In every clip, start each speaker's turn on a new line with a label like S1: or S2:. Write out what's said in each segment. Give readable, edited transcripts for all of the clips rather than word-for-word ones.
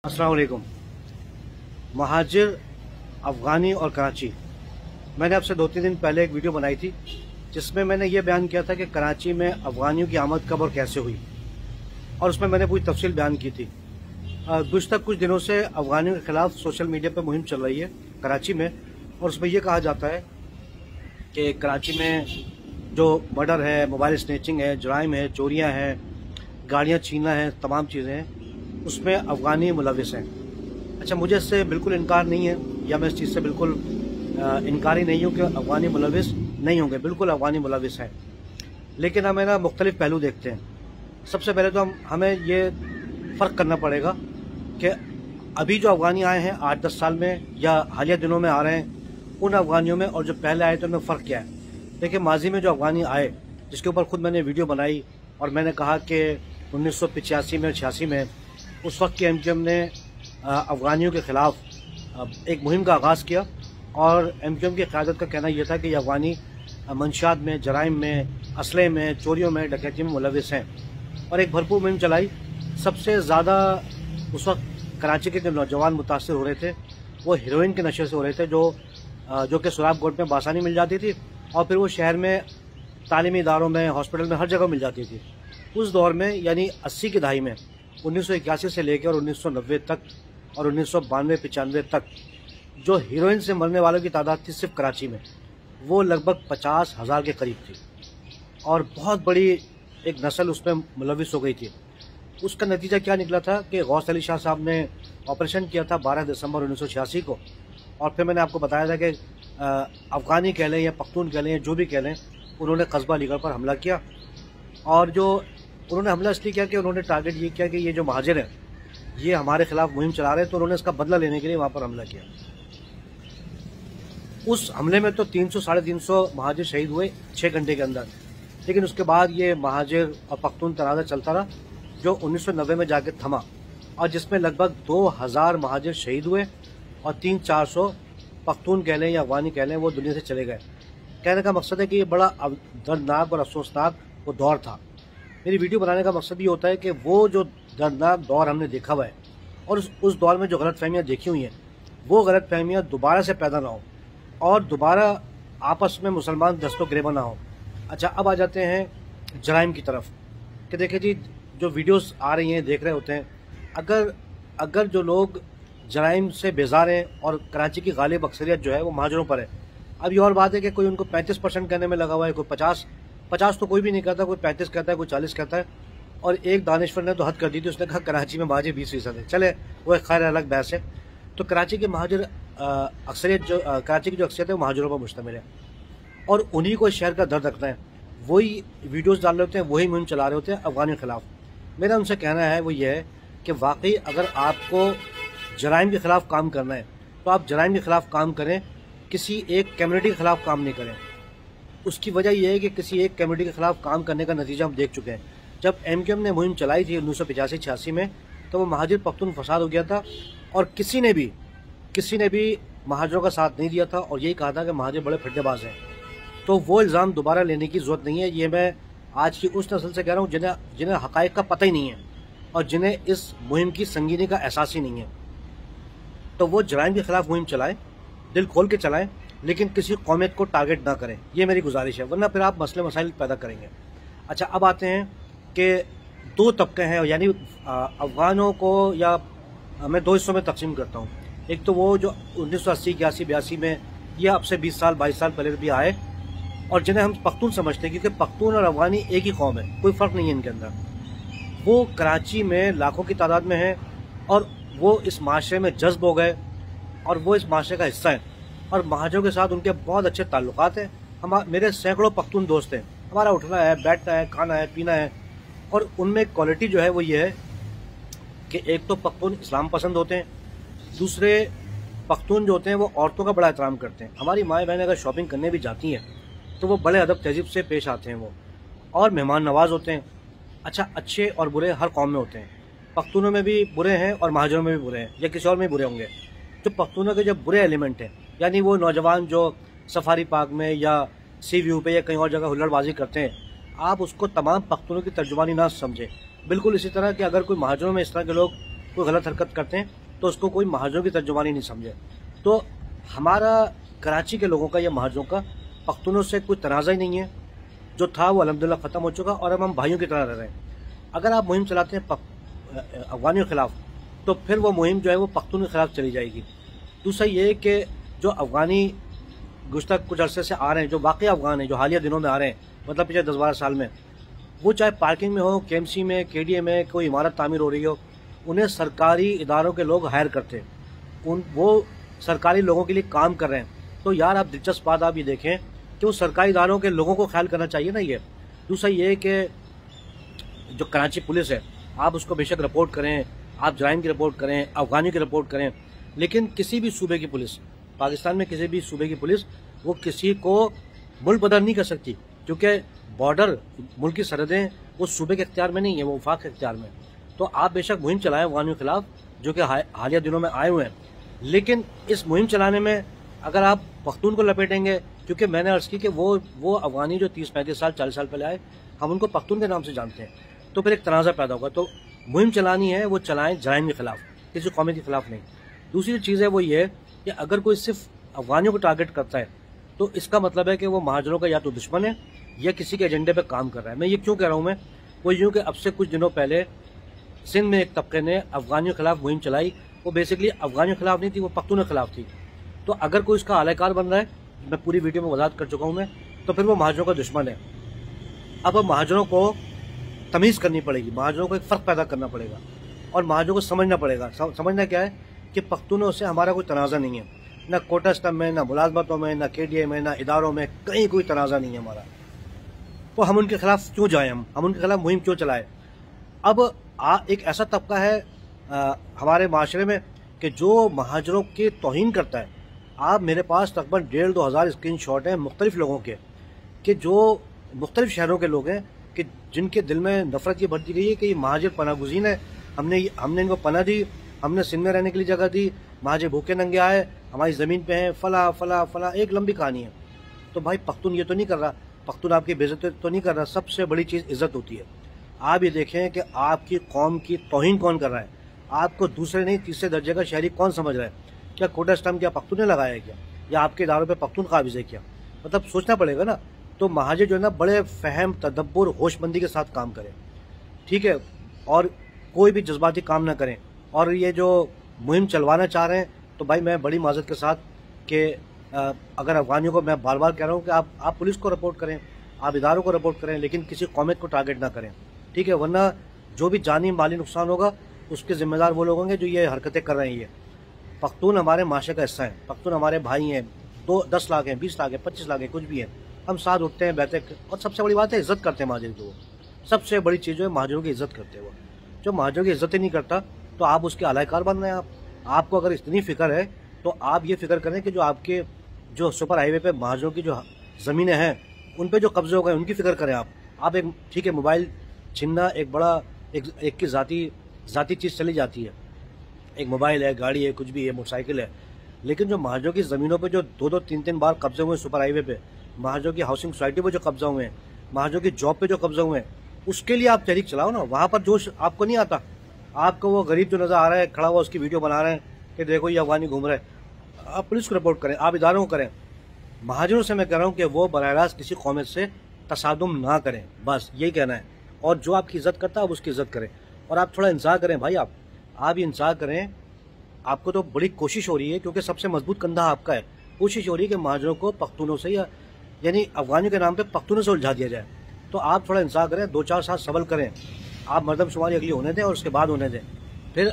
S1: अस्सलाम वालेकुम। महाजिर, अफ़गानी और कराची। मैंने आपसे 2-3 दिन पहले एक वीडियो बनाई थी जिसमें मैंने ये बयान किया था कि कराची में अफ़गानियों की आमद कब और कैसे हुई, और उसमें मैंने पूरी तफसील बयान की थी। गुज़श्ता कुछ दिनों से अफ़गानियों के खिलाफ सोशल मीडिया पर मुहिम चल रही है कराची में, और उसमें यह कहा जाता है कि कराची में जो मर्डर है, मोबाइल स्नैचिंग है, जराइम है, चोरियाँ हैं, गाड़ियाँ छीनना है, तमाम चीज़ें हैं, उसमें अफ़गानी मुलविस हैं। अच्छा, मुझे इससे बिल्कुल इनकार नहीं है, या मैं इस चीज़ से बिल्कुल इनकारी नहीं हूँ कि अफ़गानी मुलविस नहीं होंगे, बिल्कुल अफ़गानी मुलविस हैं। लेकिन हम ना मुख्तलिफ पहलू देखते हैं। सबसे पहले तो हमें ये फ़र्क करना पड़ेगा कि अभी जो अफ़गानी आए हैं 8-10 साल में या हालिया दिनों में आ रहे हैं, उन अफ़गानियों में और जो पहले आए थे उनमें फ़र्क क्या है। देखिए, माजी में जो अफ़गानी आए, जिसके ऊपर खुद मैंने वीडियो बनाई और मैंने कहा कि 1985 में और 86 में उस वक्त की एमक्यूएम ने अफ़गानियों के ख़िलाफ़ एक मुहिम का आगाज़ किया, और एमक्यूएम की क़यादत का कहना यह था कि अफ़गानी मंशियात में, जराइम में, असले में, चोरियों में, डकैती में मुलविस हैं, और एक भरपूर मुहिम चलाई। सबसे ज़्यादा उस वक्त कराची के जो नौजवान मुतासर हो रहे थे वो हेरोइन के नशे से हो रहे थे, जो कि सुराब गोट में बासानी मिल जाती थी, और फिर वो शहर में तालीमी इदारों में, हॉस्पिटल में, हर जगह मिल जाती थी। उस दौर में यानी 80 की दहाई में 1981 से लेकर 1990 तक और 1992-95 तक जो हीरोइन से मरने वालों की तादाद थी सिर्फ कराची में, वो लगभग 50,000 के करीब थी, और बहुत बड़ी एक नस्ल उसमें मुलविस हो गई थी। उसका नतीजा क्या निकला था कि गौस अली शाह साहब ने ऑपरेशन किया था 12 दिसंबर 1986 को, और फिर मैंने आपको बताया था कि अफ़गानी कह लें या पख्तून कह लें या जो भी कह लें, उन्होंने कस्बा अलीगढ़ पर हमला किया। और जो उन्होंने हमला इसलिए किया कि उन्होंने टारगेट ये किया कि ये जो महाजिर हैं ये हमारे खिलाफ मुहिम चला रहे हैं, तो उन्होंने इसका बदला लेने के लिए वहाँ पर हमला किया। उस हमले में तो 300-350 महाजिर शहीद हुए 6 घंटे के अंदर, लेकिन उसके बाद ये महाजिर और पख्तून तनाज़ा चलता रहा, जो 1990 में जाके थमा, और जिसमें लगभग 2000 महाजिर शहीद हुए और 300-400 पख्तून कह लें या अफ़गानी कह लें वो दुनिया से चले गए। कहने का मकसद है कि ये बड़ा दर्दनाक और अफसोसनाक वो दौर था। मेरी वीडियो बनाने का मकसद ये होता है कि वो जो दर्दनाक दौर हमने देखा हुआ है, और उस दौर में जो गलतफहमियाँ देखी हुई हैं, वो गलतफहमियाँ दोबारा से पैदा ना हो, और दोबारा आपस में मुसलमान दस्तो गिरेबा ना हो। अच्छा, अब आ जाते हैं जराइम की तरफ कि देखिए जी, जो वीडियोस आ रही हैं, देख रहे होते हैं, अगर जो लोग जराइम से बेजार हैं और कराची की गालिब अक्सरियत जो है वो महाजरों पर है। अब ये और बात है कि कोई उनको 35% कहने में लगा हुआ है, कोई 50 तो कोई भी नहीं कहता, कोई 35 कहता है, कोई 40 कहता है, और एक दानिश्वर ने तो हद कर दी थी, उसने कहा कराची में महाजिर 20% है। चले, वो एक खैर अलग बहस है। तो कराची के महाजिर अक्सरियत जो कराची की जो अक्सरियत है वो महाजरों पर मुश्तमिल है, और उन्हीं को शहर का दर्द रखना है, वही वीडियोज़ डाल रहे होते हैं, वही मुहिम चला रहे होते हैं अफ़गानियों के खिलाफ। मेरा उनसे कहना है वो ये है कि वाकई अगर आपको जराइम के ख़िलाफ़ काम करना है तो आप जराइम के ख़िलाफ़ काम करें, किसी एक कम्युनिटी के ख़िलाफ़ काम नहीं करें। उसकी वजह यह है कि किसी एक कम्युनिटी के ख़िलाफ़ काम करने का नतीजा हम देख चुके हैं। जब एमक्यूएम ने मुहिम चलाई थी 1985-86 में, तो वो महाजिर पख्तून फसाद हो गया था, और किसी ने भी महाजरों का साथ नहीं दिया था, और यही कहा था कि महाजिर बड़े फड्डेबाज हैं। तो वो इल्ज़ाम दोबारा लेने की ज़रूरत नहीं है। ये मैं आज की उस नस्ल से कह रहा हूँ जिन्हें हक़ाइक़ का पता ही नहीं है, और जिन्हें इस मुहिम की संगीनी का एहसास ही नहीं है। तो वो जराइम के ख़िलाफ़ मुहिम चलाएं, दिल खोल के चलाएं, लेकिन किसी कौमियत को टारगेट ना करें, ये मेरी गुजारिश है, वरना फिर आप मसले मसाइल पैदा करेंगे। अच्छा, अब आते हैं कि 2 तबके हैं, यानी अफ़गानों को या मैं 2 हिस्सों में तकसीम करता हूँ। एक तो वो जो 1980, 81, 82 में या अब से 20 साल 22 साल पहले भी आए, और जिन्हें हम पख्तून समझते हैं, क्योंकि पख्तून और अफ़गानी एक ही कौम है, कोई फ़र्क नहीं है इनके अंदर। वो कराची में लाखों की तादाद में हैं, और वो इस माशरे में जज्ब हो गए, और वो इस माशरे का हिस्सा है, और महाजरों के साथ उनके बहुत अच्छे ताल्लुकात हैं। मेरे सैकड़ों पख्तून दोस्त हैं, हमारा उठना है, बैठना है, खाना है, पीना है, और उनमें क्वालिटी जो है वो ये है कि एक तो पख्तून इस्लाम पसंद होते हैं, दूसरे पख्तून जो होते हैं वो औरतों का बड़ा एहतराम करते हैं। हमारी माएँ बहनें अगर शॉपिंग करने भी जाती हैं तो वो बड़े अदब तहजीब से पेश आते हैं वो, और मेहमान नवाज होते हैं। अच्छा, अच्छे और बुरे हर कौम में होते हैं, पख्तूनों में भी बुरे हैं और महाजरों में भी बुरे हैं, या किसी और में भी बुरे होंगे। जो पख्तूनों के जो बुरे एलिमेंट हैं, यानी वो नौजवान जो सफारी पार्क में या सी व्यू पे या कहीं और जगह हुल्लड़बाजी करते हैं, आप उसको तमाम पख्तूनों की तर्जुमानी ना समझें। बिल्कुल इसी तरह कि अगर कोई महाजरों में इस तरह के लोग कोई गलत हरकत करते हैं तो उसको कोई महाजरों की तर्जुमानी नहीं समझे। तो हमारा कराची के लोगों का या महाजरों का पख्तूनों से कोई तनाज़ा ही नहीं है। जो था वो अल्हम्दुलिल्लाह ख़त्म हो चुका और अब हम भाइयों की तरह रह रहे हैं। अगर आप मुहिम चलाते हैं अफगानियों के खिलाफ तो फिर वो मुहिम जो है वो पख्तून के खिलाफ चली जाएगी। दूसरा ये कि जो अफगानी गुज़श्ता कुछ अरसे से आ रहे हैं, जो वाकई अफगान हैं, जो हालिया दिनों में आ रहे हैं, मतलब पिछले 10-12 साल में, वो चाहे पार्किंग में हो, KMC में, KDA में कोई इमारत तामीर हो रही हो, उन्हें सरकारी इदारों के लोग हायर करते हैं, वो सरकारी लोगों के लिए काम कर रहे हैं। तो यार आप दिलचस्प बात आप ये देखें कि वो सरकारी इदारों के लोगों को ख्याल करना चाहिए ना ये। दूसरा ये कि जो कराची पुलिस है, आप उसको बेशक रिपोर्ट करें, आप जराइम की रिपोर्ट करें, अफगानियों की रिपोर्ट करें, लेकिन किसी भी सूबे की पुलिस, पाकिस्तान में किसी भी सूबे की पुलिस, वो किसी को मुल्क बदल नहीं कर सकती, क्योंकि बॉर्डर, मुल्क की सरहदें वो सूबे के इख्तियार में नहीं है, वो वफाक के इख्तियार में। तो आप बेशक मुहिम चलाएं अफगानियों के खिलाफ, जो कि हालिया दिनों में आए हुए हैं, लेकिन इस मुहिम चलाने में अगर आप पख्तून को लपेटेंगे, क्योंकि मैंने अर्ज़ की कि वो अफगानी जो 30-35 साल 40 साल पहले आए, हम उनको पख्तून के नाम से जानते हैं, तो फिर एक तनाज़ा पैदा होगा। तो मुहिम चलानी है वो चलाएं जराइम के खिलाफ, किसी कौम के खिलाफ नहीं। दूसरी चीज़ है वो ये कि अगर कोई सिर्फ अफगानियों को टारगेट करता है तो इसका मतलब है कि वो महाजरों का या तो दुश्मन है या किसी के एजेंडे पर काम कर रहा है। मैं ये क्यों कह रहा हूँ, मैं वो यूँ कि अब से कुछ दिनों पहले सिंध में एक तबके ने अफगानियों के खिलाफ मुहिम चलाई। वो बेसिकली अफगानियों के खिलाफ नहीं थी, वो पख्तूनों के खिलाफ थी। तो अगर कोई इसका आलाकार बन रहा है, मैं पूरी वीडियो में वजाहत कर चुका हूँ मैं, तो फिर वो महाजरों का दुश्मन है। अब महाजरों को तमीज़ करनी पड़ेगी, महाजरों को एक फ़र्क पैदा करना पड़ेगा और महाजरों को समझना पड़ेगा। समझना क्या है कि पख्तूनों से हमारा कोई तनाज़ा नहीं है, ना कोटा सिस्टम में, ना मुलाजमतों में, ना KDA में, ना इदारों में, कहीं कोई तनाज़ा नहीं है हमारा। तो हम उनके खिलाफ क्यों जाएँ, हम उनके खिलाफ मुहिम क्यों चलाएँ। अब एक ऐसा तबका है हमारे माशरे में कि जो महाजरों की तौहीन करता है। आप मेरे पास तकरीबन 1,500-2 हज़ार स्क्रीनशॉट हैं मुख्तलिफ लोगों के, कि जो मुख्तलिफ शहरों के लोग हैं कि जिनके दिल में नफरत ये भरती गई है कि ये महाजर पनाह गुज़ीन है, हमने इनको पनाह दी, हमने सिंध में रहने के लिए जगह दी, महाजर भूखे नंगे आए, हमारी ज़मीन पे हैं, फला फला फला, एक लंबी कहानी है। तो भाई पख्तून ये तो नहीं कर रहा, पख्तून आपकी बेइज्जती तो नहीं कर रहा। सबसे बड़ी चीज़ इज़्ज़त होती है। आप ये देखें कि आपकी कौम की तौहीन कौन कर रहा है, आपको दूसरे नहीं तीसरे दर्जे का शहरी कौन समझ रहा है। क्या कोटा सिस्टम क्या पख्तून ने लगाया है क्या, या आपके इदारों पे पख्तून काबिज है क्या, मतलब सोचना पड़ेगा ना। तो महाजर जो है ना बड़े फहम, तदब्बुर, होशमंदी के साथ काम करें, ठीक है, और कोई भी जज्बाती काम ना करें। और ये जो मुहिम चलवाना चाह रहे हैं तो भाई मैं बड़ी माजरत के साथ कि अगर अफगानियों को, मैं बार बार कह रहा हूँ कि आप पुलिस को रिपोर्ट करें, आप इदारों को रिपोर्ट करें, लेकिन किसी कौमियत को टारगेट ना करें, ठीक है, वरना जो भी जानी माली नुकसान होगा उसके जिम्मेदार वो लोग होंगे जो ये हरकतें कर रहे हैं। ये पख्तून हमारे माशरे का हिस्सा है, पख्तून हमारे भाई हैं, 10 लाख हैं, 20 लाख हैं, 25 लाख हैं, कुछ भी है, हम साथ उठते हैं, बैठते हैं। और सबसे बड़ी बात है इज्जत करते हैं महाजर की। वो सबसे बड़ी चीज़ जो है महाजरों की इज्जत करते हैं। वो जो महाजरों की इज्जत ही नहीं करता तो आप उसके आलाकार बन रहे हैं। आपको अगर इतनी फिक्र है तो आप ये फिक्र करें कि जो आपके जो सुपर हाईवे पे महाजरों की जो ज़मीनें हैं उन पे जो कब्जे हो गए उनकी फिक्र करें आप एक, ठीक है, मोबाइल छीनना एक बड़ा एक की ज़ाती चीज़ चली जाती है, एक मोबाइल है, गाड़ी है, कुछ भी है, मोटरसाइकिल है, लेकिन जो महाजरों की ज़मीनों पे जो 2-2, 3-3 बार कब्जे हुए सुपर हाईवे पे, महाजरों की हाउसिंग सोसाइटी पे जो कब्जा हुए हैं, महाजरों की जॉब पे जो कब्जा हुए हैं, उसके लिए आप तहरीक चलाओ ना। वहाँ पर जोश आपको नहीं आता, आपको वो गरीब जो नज़र आ रहा है खड़ा हुआ उसकी वीडियो बना रहे हैं कि देखो ये अफगानी घूम रहे हैं, आप पुलिस को रिपोर्ट करें, आप इदारों को करें। महाजरों से मैं कह रहा हूँ कि वो बराह रास्त किसी कौमियत से तसादुम ना करें, बस यही कहना है। और जो आपकी इज्जत करता है आप उसकी इज्जत करें, और आप थोड़ा इंतजार करें भाई, आप ये इंतजार करें। आपको तो बड़ी कोशिश हो रही है, क्योंकि सबसे मजबूत कंधा आपका है, कोशिश हो रही है कि महाजरों को पख्तूनों से यानी अफगानियों के नाम पे पख्तूनों से उलझा दिया जाए। तो आप थोड़ा इंतजार करें, 2-4 साल सब्र करें, आप मरदमशुमारी अगली होने दें और उसके बाद होने दें, फिर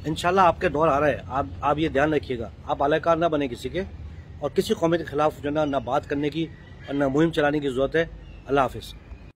S1: इंशाल्लाह आपके दौर आ रहा है। आप ये ध्यान रखिएगा, आप आलाकार ना बने किसी के, और किसी कौम के खिलाफ जो ना बात करने की और ना मुहिम चलाने की ज़रूरत है। अल्लाह हाफिज़।